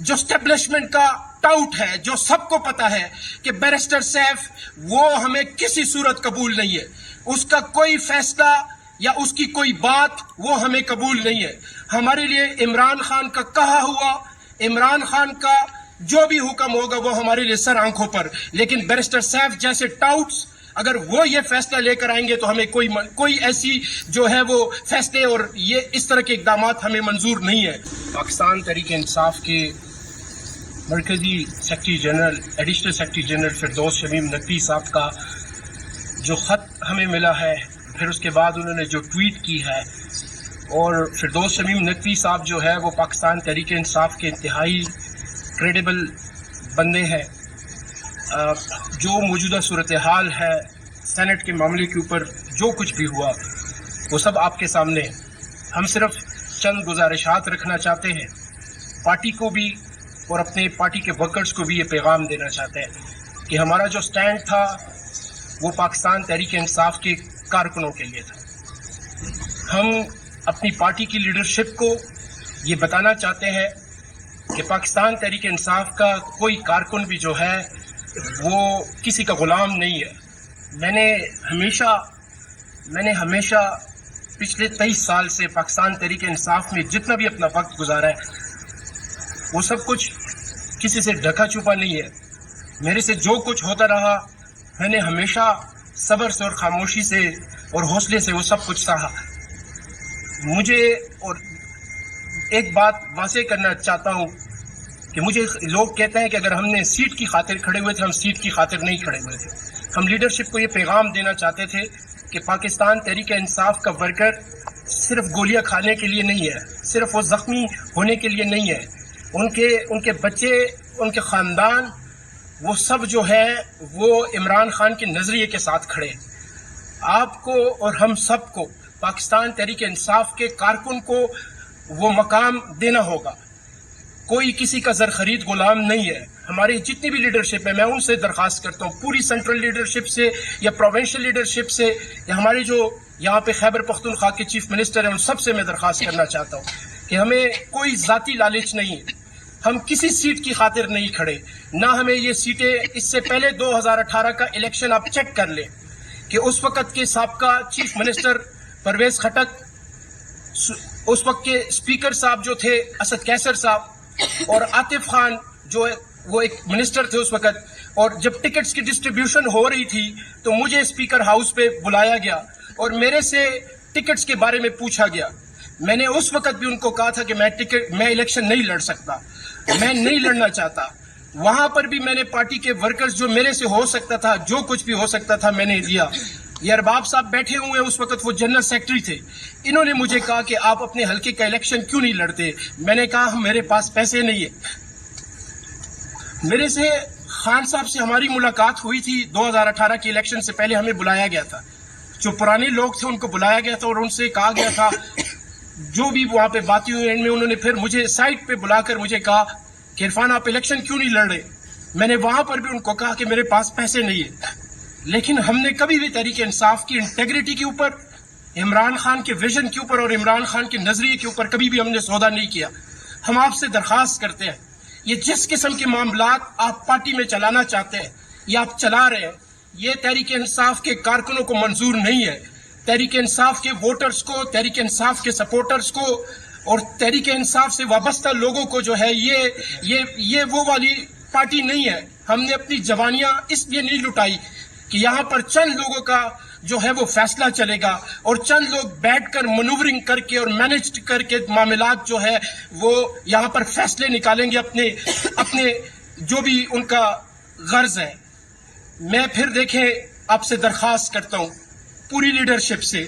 जो स्टैब्लिशमेंट का टाउट है, जो सबको पता है कि बैरिस्टर सैफ वो हमें किसी सूरत कबूल नहीं है, उसका कोई फैसला या उसकी कोई बात वो हमें कबूल नहीं है। हमारे लिए इमरान खान का कहा हुआ, इमरान खान का जो भी हुक्म होगा वो हमारे लिए सर आंखों पर, लेकिन बैरिस्टर सैफ जैसे टाउट्स अगर वो ये फैसला लेकर आएंगे तो हमें कोई ऐसी जो है वो फैसले और ये इस तरह के इकदामात हमें मंजूर नहीं है। पाकिस्तान तहरीक इंसाफ के मरकजी secretary general, additional secretary general Firdous Shamim Naqvi साहब का जो ख़त हमें मिला है, फिर उसके बाद उन्होंने जो ट्वीट की है, और फिरदौस शमीम नकवी साहब जो है वो पाकिस्तान तहरीक इंसाफ के इंतहाई क्रेडिबल बंदे हैं। जो मौजूदा सूरत हाल है सेनेट के मामले के ऊपर जो कुछ भी हुआ वो सब आपके सामने। हम सिर्फ चंद गुजारिशात रखना चाहते हैं, पार्टी को भी और अपने पार्टी के वर्कर्स को भी ये पैगाम देना चाहते हैं कि हमारा जो स्टैंड था वो पाकिस्तान तहरीक इंसाफ के कारकुनों के लिए था। हम अपनी पार्टी की लीडरशिप को ये बताना चाहते हैं कि पाकिस्तान तहरीक इंसाफ का कोई कारकुन भी जो है वो किसी का गुलाम नहीं है। मैंने हमेशा पिछले 23 साल से पाकिस्तान तहरीक इंसाफ में जितना भी अपना वक्त गुजारा है वो सब कुछ किसी से ढका छुपा नहीं है। मेरे से जो कुछ होता रहा मैंने हमेशा सब्र से और खामोशी से और हौसले से वो सब कुछ सहा। मुझे और एक बात वाज़ेह करना चाहता हूँ कि मुझे लोग कहते हैं कि अगर हमने सीट की खातिर खड़े हुए थे, हम सीट की खातिर नहीं खड़े हुए थे। हम लीडरशिप को ये पैगाम देना चाहते थे कि पाकिस्तान तहरीक इंसाफ का वर्कर सिर्फ गोलियां खाने के लिए नहीं है, सिर्फ वो ज़ख्मी होने के लिए नहीं है। उनके बच्चे, उनके ख़ानदान, वो सब जो है वो इमरान खान के नज़रिए के साथ खड़े। आपको और हम सबको पाकिस्तान तहरीक इंसाफ के कारकुन को वो मकाम देना होगा। कोई किसी का ज़र खरीद गुलाम नहीं है। हमारी जितनी भी लीडरशिप है मैं उनसे दरख्वास्त करता हूँ, पूरी सेंट्रल लीडरशिप से या प्रोविंशियल लीडरशिप से या हमारे जो यहाँ पे खैबर पख्तूनख्वा के चीफ मिनिस्टर हैं उन सब से मैं दरख्वास्त करना चाहता हूँ कि हमें कोई ज़ाती लालच नहीं है, हम किसी सीट की खातिर नहीं खड़े, ना हमें ये सीटें। इससे पहले 2018 का इलेक्शन आप चेक कर लें कि उस वक़्त के साबका चीफ मिनिस्टर परवेज़ खटक, उस वक्त के स्पीकर साहब जो थे असद कैसर साहब और आतिफ खान जो वो एक मिनिस्टर थे उस वक़्त, और जब टिकट्स की डिस्ट्रीब्यूशन हो रही थी तो मुझे स्पीकर हाउस पे बुलाया गया और मेरे से टिकट्स के बारे में पूछा गया। मैंने उस वक़्त भी उनको कहा था कि मैं इलेक्शन नहीं लड़ सकता, मैं नहीं लड़ना चाहता। वहां पर भी मैंने पार्टी के वर्कर्स जो मेरे से हो सकता था, जो कुछ भी हो सकता था मैंने दिया। ये अरबाब साहब बैठे हुए उस वक्त वो जनरल सेक्रेटरी थे, इन्होंने मुझे कहा कि आप अपने हल्के का इलेक्शन क्यों नहीं लड़ते। मैंने कहा मेरे पास पैसे नहीं है। मेरे से खान साहब से हमारी मुलाकात हुई थी 2018 के इलेक्शन से पहले, हमें बुलाया गया था, जो पुराने लोग थे उनको बुलाया गया था और उनसे कहा गया था जो भी वहां पे बातें हुई इनमें, उन्होंने फिर मुझे साइड पे बुलाकर मुझे कहा कि इरफान आप इलेक्शन क्यों नहीं लड़ रहे। मैंने वहां पर भी उनको कहा कि मेरे पास पैसे नहीं है। लेकिन हमने कभी भी तहरीक इंसाफ की इंटेग्रिटी के ऊपर, इमरान खान के विजन के ऊपर और इमरान खान के नजरिए के ऊपर कभी भी हमने सौदा नहीं किया। हम आपसे दरख्वास्त करते हैं, ये जिस किस्म के मामलात आप पार्टी में चलाना चाहते हैं ये आप चला रहे हैं, ये तहरीक इंसाफ के कारकुनों को मंजूर नहीं है। तहरीक इंसाफ के वोटर्स को, तहरीक इंसाफ के सपोर्टर्स को और तहरीक इंसाफ से वाबस्ता लोगों को जो है ये वो वाली पार्टी नहीं है। हमने अपनी जवानियां इसलिए नहीं लुटाई कि यहाँ पर चंद लोगों का जो है वो फैसला चलेगा और चंद लोग बैठकर मनूवरिंग करके और मैनेज करके मामलात जो है वो यहाँ पर फैसले निकालेंगे अपने जो भी उनका गर्ज है। मैं फिर देखें आपसे दरख्वास्त करता हूँ पूरी लीडरशिप से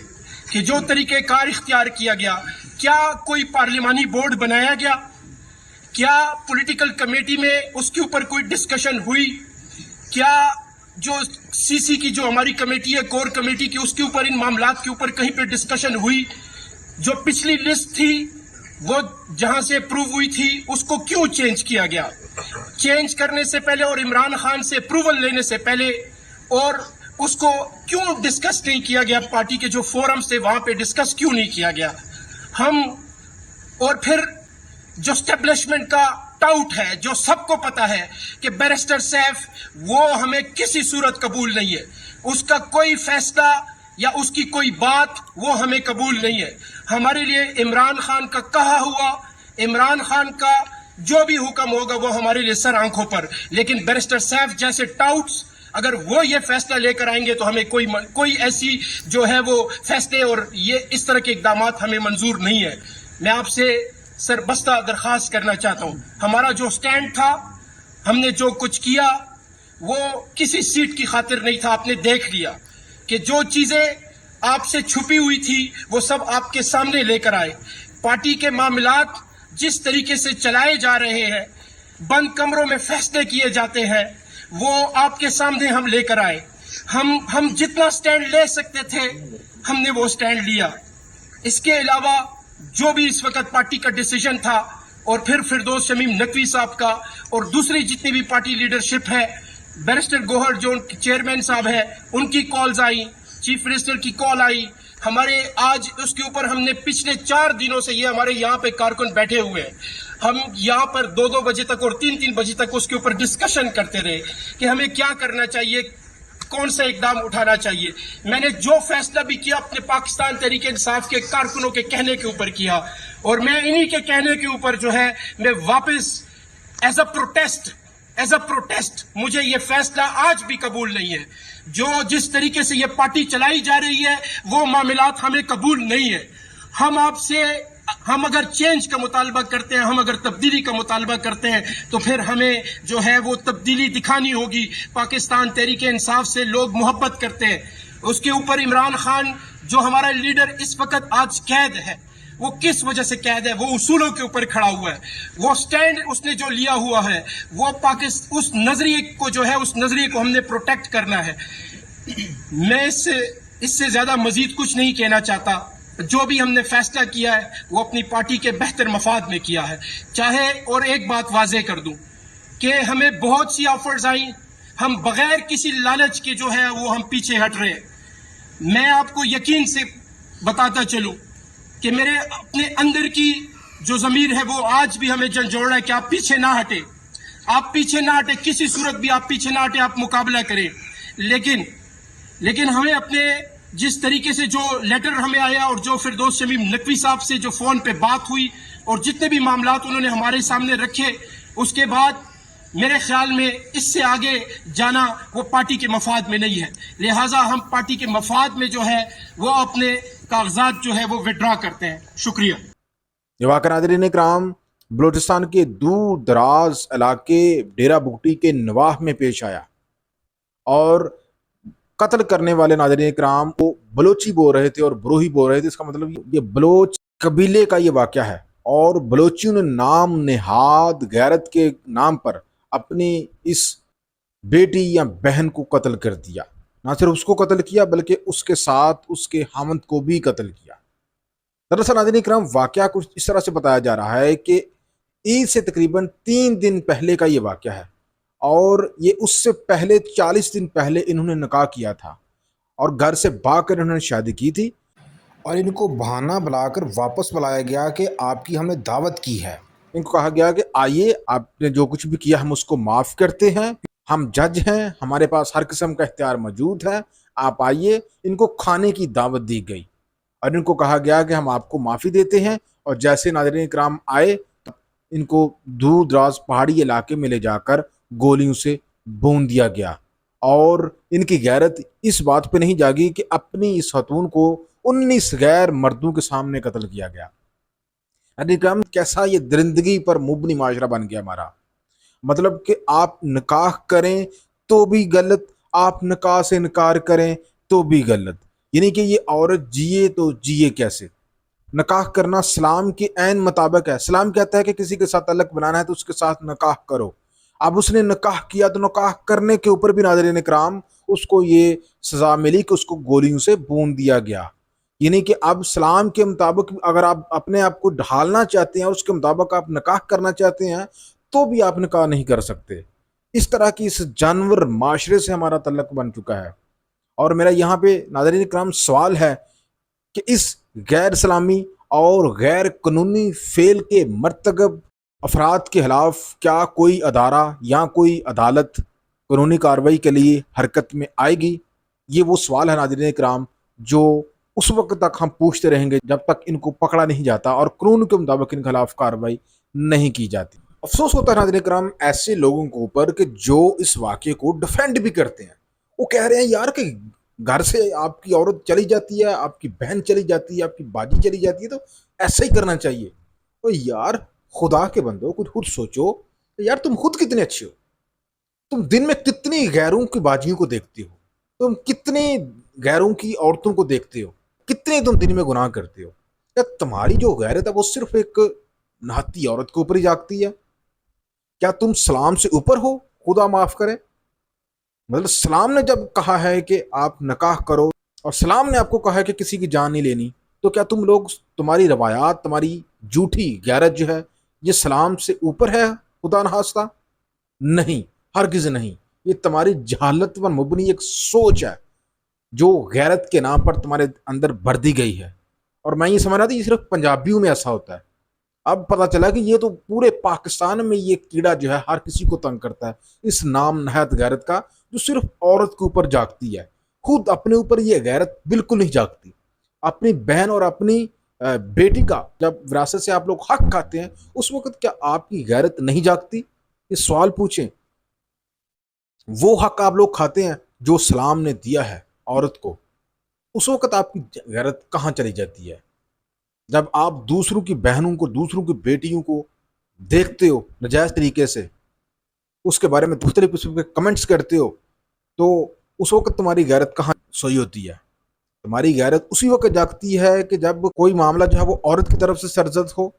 कि जो तरीक़ेकार इख्तियार किया गया, क्या कोई पार्लिमानी बोर्ड बनाया गया, क्या पॉलिटिकल कमेटी में उसके ऊपर कोई डिस्कशन हुई, क्या जो सीसी की जो हमारी कमेटी है कोर कमेटी की उसके ऊपर इन मामलात के ऊपर कहीं पे डिस्कशन हुई। जो पिछली लिस्ट थी वो जहां से अप्रूव हुई थी उसको क्यों चेंज किया गया, चेंज करने से पहले और इमरान खान से अप्रूवल लेने से पहले, और उसको क्यों डिस्कस नहीं किया गया, पार्टी के जो फोरम्स थे वहां पे डिस्कस क्यों नहीं किया गया। हम और फिर जो स्टैब्लिशमेंट का टाउट है, जो सबको पता है कि बैरिस्टर सैफ वो हमें किसी सूरत कबूल नहीं है, उसका कोई फैसला या उसकी कोई बात वो हमें कबूल नहीं है। हमारे लिए इमरान खान का कहा हुआ, इमरान खान का जो भी हुक्म होगा वो हमारे लिए सर आंखों पर, लेकिन बैरिस्टर सैफ जैसे टाउट्स अगर वो ये फैसला लेकर आएंगे तो हमें कोई ऐसी जो है वो फैसले और ये इस तरह के इकदामात हमें मंजूर नहीं है। मैं आपसे सरबस्ता दरख्वास्त करना चाहता हूँ, हमारा जो स्टैंड था, हमने जो कुछ किया वो किसी सीट की खातिर नहीं था। आपने देख लिया कि जो चीजें आपसे छुपी हुई थी वो सब आपके सामने लेकर आए। पार्टी के मामलात जिस तरीके से चलाए जा रहे हैं, बंद कमरों में फैसले किए जाते हैं, वो आपके सामने हम लेकर आए। हम जितना स्टैंड ले सकते थे हमने वो स्टैंड लिया। इसके अलावा जो भी इस वक्त पार्टी का डिसीजन था और फिर फिरदौस शमीम नकवी साहब का और दूसरी जितनी भी पार्टी लीडरशिप है, बैरिस्टर गोहर जो चेयरमैन साहब है, उनकी कॉल्स आई, चीफ मिनिस्टर की कॉल आई हमारे, आज उसके ऊपर हमने पिछले 4 दिनों से ये हमारे यहाँ पे कारकुन बैठे हुए हैं, हम यहाँ पर 2-2 बजे तक और 3-3 बजे तक उसके ऊपर डिस्कशन करते रहे कि हमें क्या करना चाहिए, कौन सा इकदाम उठाना चाहिए। मैंने जो फैसला भी किया अपने पाकिस्तान तहरीक इंसाफ के कारकुनों के कहने के ऊपर किया, और मैं इन्हीं के कहने के ऊपर जो है मैं वापस एज अ प्रोटेस्ट मुझे ये फैसला आज भी कबूल नहीं है। जो जिस तरीके से ये पार्टी चलाई जा रही है वो मामलात हमें कबूल नहीं है। हम अगर चेंज का मुतालबा करते हैं, हम अगर तब्दीली का मुतालबा करते हैं तो फिर हमें जो है वो तब्दीली दिखानी होगी। पाकिस्तान तहरीक इंसाफ से लोग मोहब्बत करते हैं। उसके ऊपर इमरान खान जो हमारा लीडर इस वक्त आज कैद है, वो किस वजह से कैद है? वो उसूलों के ऊपर खड़ा हुआ है। वो स्टैंड उसने जो लिया हुआ है वो पाकिस्तान उस नजरिए को जो है उस नजरिए को हमने प्रोटेक्ट करना है। मैं इससे ज्यादा मजीद कुछ नहीं कहना चाहता। जो भी हमने फैसला किया है वो अपनी पार्टी के बेहतर मफाद में किया है। चाहे और एक बात वाजे कर दूं कि हमें बहुत सी ऑफर्स आई, हम बगैर किसी लालच के जो है वो हम पीछे हट रहे हैं। मैं आपको यकीन से बताता चलूं कि मेरे अपने अंदर की जो ज़मीर है वो आज भी हमें झंझोड़ रहा है कि आप पीछे ना हटे, आप पीछे ना हटे, किसी सूरत भी आप पीछे ना हटे, आप मुकाबला करें। लेकिन हमें अपने जिस तरीके से जो लेटर हमें आया और जो फिरदौस शमीम नकवी साहब से जो फ़ोन पे बात हुई और जितने भी मामलात उन्होंने हमारे सामने रखे, उसके बाद मेरे ख्याल में इससे आगे जाना वो पार्टी के मफाद में नहीं है। लिहाजा हम पार्टी के मफाद में जो है वो अपने कागजात जो है वो विड्रॉ करते हैं। शुक्रिया। ये वाक़या नाज़रीन इकराम बलूचिस्तान के दूर दराज इलाके डेरा बुगटी के नवाह में पेश आया और कत्ल करने वाले नाज़रीन इकराम को बलोची बोल रहे थे और बरोही बोल रहे थे। इसका मतलब ये बलोच कबीले का ये वाक़या है और बलोचियों ने नाम नेहाद गैरत के नाम पर अपनी इस बेटी या बहन को कत्ल कर दिया। ना सिर्फ उसको कत्ल किया बल्कि उसके साथ उसके हामंद को भी कत्ल किया। दरअसल नाज़रीन इकराम वाक़या कुछ इस तरह से बताया जा रहा है कि ईद से तकरीबन 3 दिन पहले का ये वाक़या है और ये उससे पहले 40 दिन पहले इन्होंने निकाह किया था और घर से भाग कर इन्होंने शादी की थी और इनको बहाना बुलाकर वापस बुलाया गया कि आपकी हमने दावत की है। इनको कहा गया कि आइए, आपने जो कुछ भी किया हम उसको माफ़ करते हैं, हम जज हैं, हमारे पास हर किस्म का इख्तियार मौजूद है, आप आइए। इनको खाने की दावत दी गई और इनको कहा गया कि हम आपको माफ़ी देते हैं। और जैसे नाज़रीन इकराम आए, इनको दूर दराज पहाड़ी इलाके में ले जाकर गोलियों से भून दिया गया और इनकी गैरत इस बात पे नहीं जागी कि अपनी इस खतून को 19 गैर मर्दों के सामने कत्ल किया गया। नाज़रीन कैसा ये दरिंदगी पर मुबनी माशरा बन गया हमारा। मतलब कि आप निकाह करें तो भी गलत, आप निकाह से इनकार करें तो भी गलत। यानी कि ये औरत जिए तो जिए कैसे? निकाह करना इस्लाम के ऐन मुताबिक है। इस्लाम कहता है कि किसी के साथ तल्लक बनाना है तो उसके साथ निकाह करो। अब उसने निकाह किया तो निकाह करने के ऊपर भी नाज़रीन इकराम उसको ये सज़ा मिली कि उसको गोलियों से भून दिया गया। यानी कि अब इस्लाम के मुताबिक अगर आप अपने आप को ढालना चाहते हैं और उसके मुताबिक आप निकाह करना चाहते हैं तो भी आप निकाह नहीं कर सकते। इस तरह की इस जानवर माशरे से हमारा तल्लक बन चुका है। और मेरा यहाँ पे नाज़रीन इकराम सवाल है कि इस गैर इस्लामी और गैर कानूनी फेल के मर्तकब افراد کے خلاف کیا کوئی ادارہ یا کوئی عدالت قانونی کارروائی کے لیے حرکت میں آئے گی؟ یہ وہ سوال ہے ناظرین کرام جو اس وقت تک ہم پوچھتے رہیں گے جب تک ان کو پکڑا نہیں جاتا اور قانون کے مطابق ان کے خلاف کارروائی نہیں کی جاتی۔ افسوس ہوتا ہے ناظرین کرام ایسے لوگوں کے اوپر کہ جو اس واقعے کو ڈیفینڈ بھی کرتے ہیں۔ وہ کہہ رہے ہیں یار کہ گھر سے آپ کی عورت چلی جاتی ہے، آپ کی بہن چلی جاتی ہے، آپ کی باجی چلی جاتی ہے، تو ایسا ہی کرنا چاہیے۔ تو یار خدا کے بندو کچھ خود سوچو، یار تم خود کتنے اچھے ہو، تم دن میں کتنی غیروں کی باجیوں کو دیکھتے ہو، تم کتنے غیروں کی عورتوں کو دیکھتے ہو، کتنے تم دن میں گناہ کرتے ہو۔ کیا تمہاری جو غیرت ہے وہ صرف ایک نہاتی عورت کے اوپر ہی جاگتی ہے؟ کیا تم سلام سے اوپر ہو؟ خدا معاف کرے، مطلب سلام نے جب کہا ہے کہ آپ نکاح کرو اور سلام نے آپ کو کہا ہے کہ کسی کی جان نہیں لینی، تو کیا تم لوگ، تمہاری روایات، تمہاری جھوٹی غیرت جو ہے یہ سلام سے اوپر ہے خدا نخواستہ؟ نہیں، ہرگز نہیں۔ یہ تمہاری جہالت پر مبنی ایک سوچ ہے جو غیرت کے نام پر تمہارے اندر بھر دی گئی ہے۔ اور میں یہ سمجھ رہا تھا یہ صرف پنجابیوں میں ایسا ہوتا ہے، اب پتہ چلا کہ یہ تو پورے پاکستان میں یہ کیڑا جو ہے ہر کسی کو تنگ کرتا ہے، اس نام نہاد غیرت کا جو صرف عورت کے اوپر جاگتی ہے۔ خود اپنے اوپر یہ غیرت بالکل نہیں جاگتی۔ اپنی بہن اور اپنی بیٹی کا جب وراثت سے آپ لوگ حق کھاتے ہیں اس وقت کیا آپ کی غیرت نہیں جاگتی؟ یہ سوال پوچھیں۔ وہ حق آپ لوگ کھاتے ہیں جو اسلام نے دیا ہے عورت کو، اس وقت آپ کی غیرت کہاں چلی جاتی ہے؟ جب آپ دوسروں کی بہنوں کو، دوسروں کی بیٹیوں کو دیکھتے ہو ناجائز طریقے سے، اس کے بارے میں مختلف قسم کے کمنٹس کرتے ہو، تو اس وقت تمہاری غیرت کہاں سوئی ہوتی ہے؟ تمہاری غیرت اسی وقت جاگتی ہے کہ جب کوئی معاملہ جو ہے وہ عورت کی طرف سے سرزد ہو۔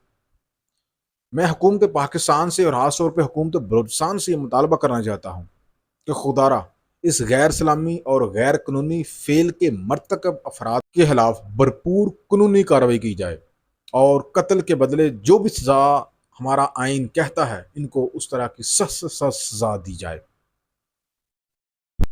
میں حکومت پاکستان سے اور خاص طور پہ حکومت بلوچستان سے یہ مطالبہ کرنا چاہتا ہوں کہ خدارہ اس غیر اسلامی اور غیر قانونی فعل کے مرتکب افراد کے خلاف بھرپور قانونی کارروائی کی جائے اور قتل کے بدلے جو بھی سزا ہمارا آئین کہتا ہے ان کو اس طرح کی سخت سے سخت سزا دی جائے۔